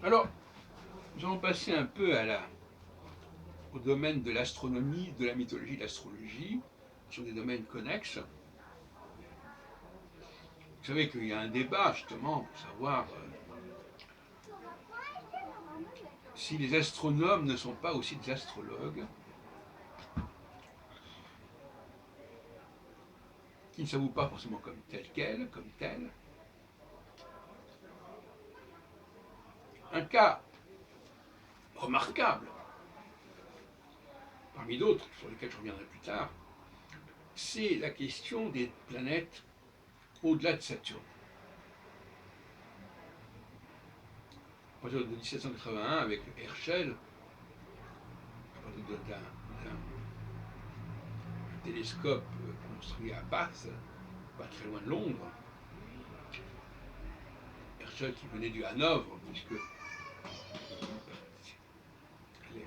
Alors, nous allons passer un peu au domaine de l'astronomie, de la mythologie, de l'astrologie, qui sont des domaines connexes. Vous savez qu'il y a un débat justement pour savoir si les astronomes ne sont pas aussi des astrologues, qui ne s'avouent pas forcément comme tel. Un cas remarquable, parmi d'autres sur lesquels je reviendrai plus tard, c'est la question des planètes au-delà de Saturne. À partir de 1781, avec Herschel, à partir d'un télescope construit à Bath, pas très loin de Londres, Herschel qui venait du Hanovre, puisque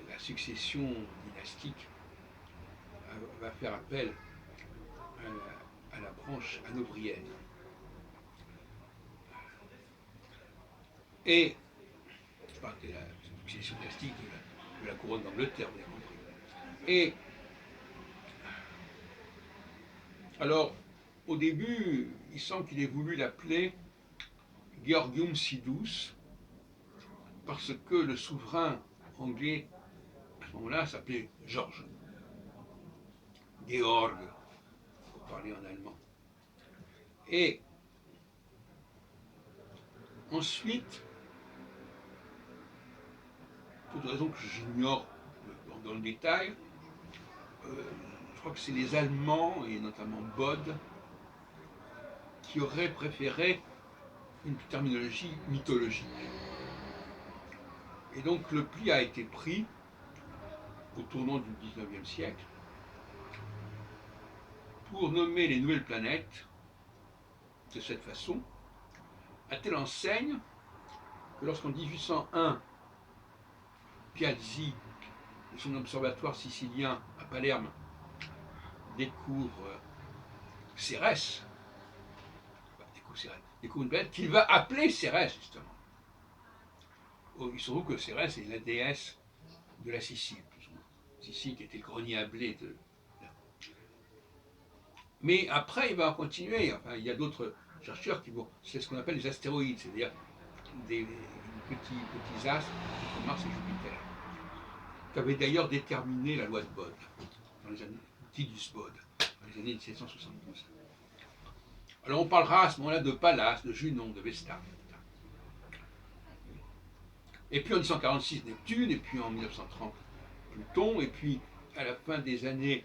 la succession dynastique va faire appel à la branche hanovrienne. Et je parle de la succession dynastique de la couronne d'Angleterre, vous avez compris. Et alors, au début, il semble qu'il ait voulu l'appeler Georgium Sidus, parce que le souverain anglais, à ce moment-là, s'appelait George. Georg, pour parler en allemand. Et ensuite, pour des raisons que j'ignore dans le détail, je crois que c'est les Allemands, et notamment Bode, qui auraient préféré une terminologie mythologique. Et donc le pli a été pris au tournant du XIXe siècle pour nommer les nouvelles planètes de cette façon, à telle enseigne que lorsqu'en 1801, Piazzi, de son observatoire sicilien à Palerme, découvre Cérès, découvre une planète qu'il va appeler Cérès, justement. Il se trouve que Cérès est la déesse de la Sicile, plus ou moins. Sicile qui était le grenier à blé de. Mais après, il va continuer. Enfin, il y a d'autres chercheurs qui vont. C'est ce qu'on appelle les astéroïdes, c'est-à-dire des petits astres comme Mars et Jupiter, qui avaient d'ailleurs déterminé la loi de Bode, dans les années Tidus Bode, dans les années 1772. Alors on parlera à ce moment-là de Pallas, de Junon, de Vesta. Et puis en 1946, Neptune, et puis en 1930, Pluton, et puis à la fin des années,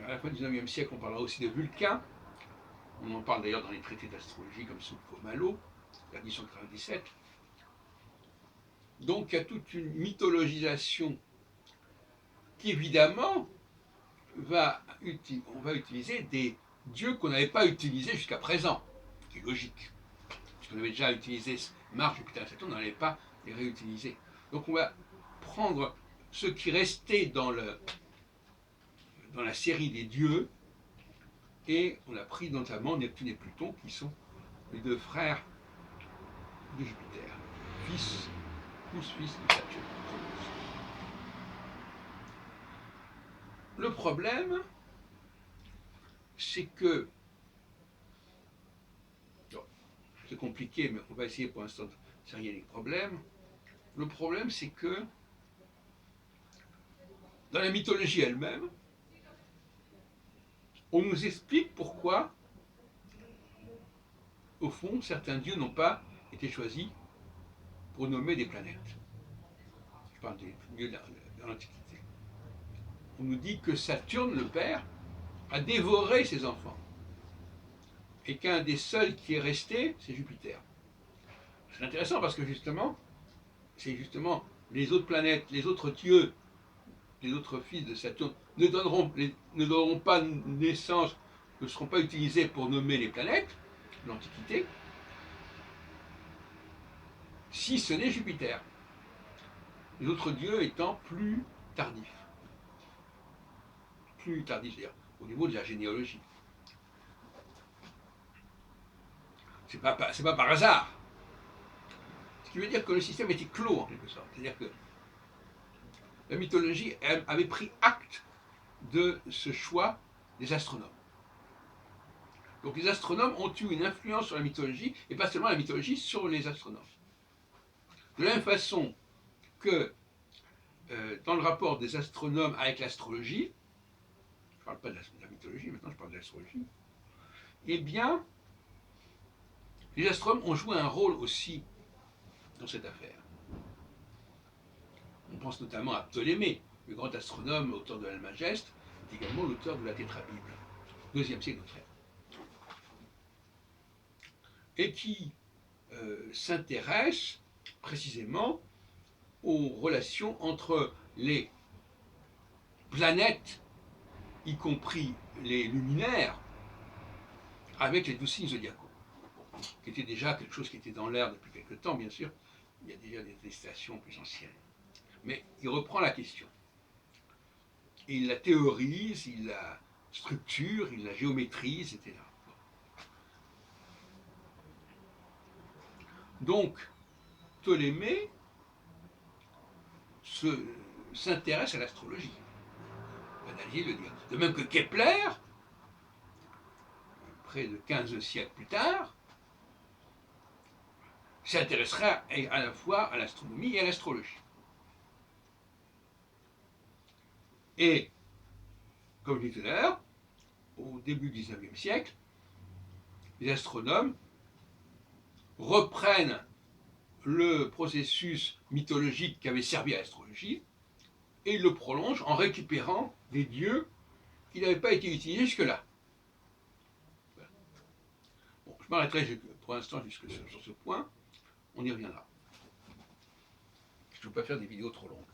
à la fin du 19e siècle, on parlera aussi de Vulcain. On en parle d'ailleurs dans les traités d'astrologie comme Souffre-Malo, vers 1897. Donc il y a toute une mythologisation qui évidemment on va utiliser des dieux qu'on n'avait pas utilisés jusqu'à présent, ce qui est logique. Puisqu'on avait déjà utilisé Mars, Jupiter et Saturne, on n'allait pas les réutiliser. Donc on va prendre ce qui restait dans la série des dieux, et on a pris notamment Neptune et Pluton, qui sont les deux frères de Jupiter, fils de Saturne. Le problème, c'est que, c'est compliqué, mais on va essayer pour l'instant de serrer les problèmes. Le problème, c'est que dans la mythologie elle-même, on nous explique pourquoi, au fond, certains dieux n'ont pas été choisis pour nommer des planètes. Je parle des dieux de l'Antiquité. On nous dit que Saturne, le père, a dévoré ses enfants. Et qu'un des seuls qui est resté, c'est Jupiter. C'est intéressant parce que c'est justement les autres planètes, les autres dieux, les autres fils de Saturne ne donneront pas naissance, ne seront pas utilisés pour nommer les planètes de l'Antiquité, si ce n'est Jupiter. Les autres dieux étant plus tardifs. Plus tardifs, c'est-à-dire au niveau de la généalogie. C'est pas par hasard. qui veut dire que le système était clos en quelque sorte. C'est-à-dire que la mythologie avait pris acte de ce choix des astronomes. Donc les astronomes ont eu une influence sur la mythologie, et pas seulement la mythologie, sur les astronomes. De la même façon que dans le rapport des astronomes avec l'astrologie, je ne parle pas de la mythologie, maintenant je parle de l'astrologie, eh bien, les astronomes ont joué un rôle aussi dans cette affaire. On pense notamment à Ptolémée, le grand astronome, auteur de l'Almageste, est également l'auteur de la Tétrabible, 2e siècle de notre ère, et qui s'intéresse précisément aux relations entre les planètes, y compris les luminaires, avec les 12 signes zodiacaux, qui était déjà quelque chose qui était dans l'air depuis quelque temps, bien sûr. Il y a déjà des stations plus anciennes. Mais il reprend la question. Il la théorise, il la structure, il la géométrise, etc. Donc, Ptolémée s'intéresse à l'astrologie. L'analyse le dit. De même que Kepler, près de 15 siècles plus tard, s'intéressera à la fois à l'astronomie et à l'astrologie. Et, comme je disais tout à l'heure, au début du XIXe siècle, les astronomes reprennent le processus mythologique qui avait servi à l'astrologie et ils le prolongent en récupérant des dieux qui n'avaient pas été utilisés jusque-là. Bon, je m'arrêterai pour l'instant jusque sur ce point, on y reviendra. Je ne veux pas faire des vidéos trop longues.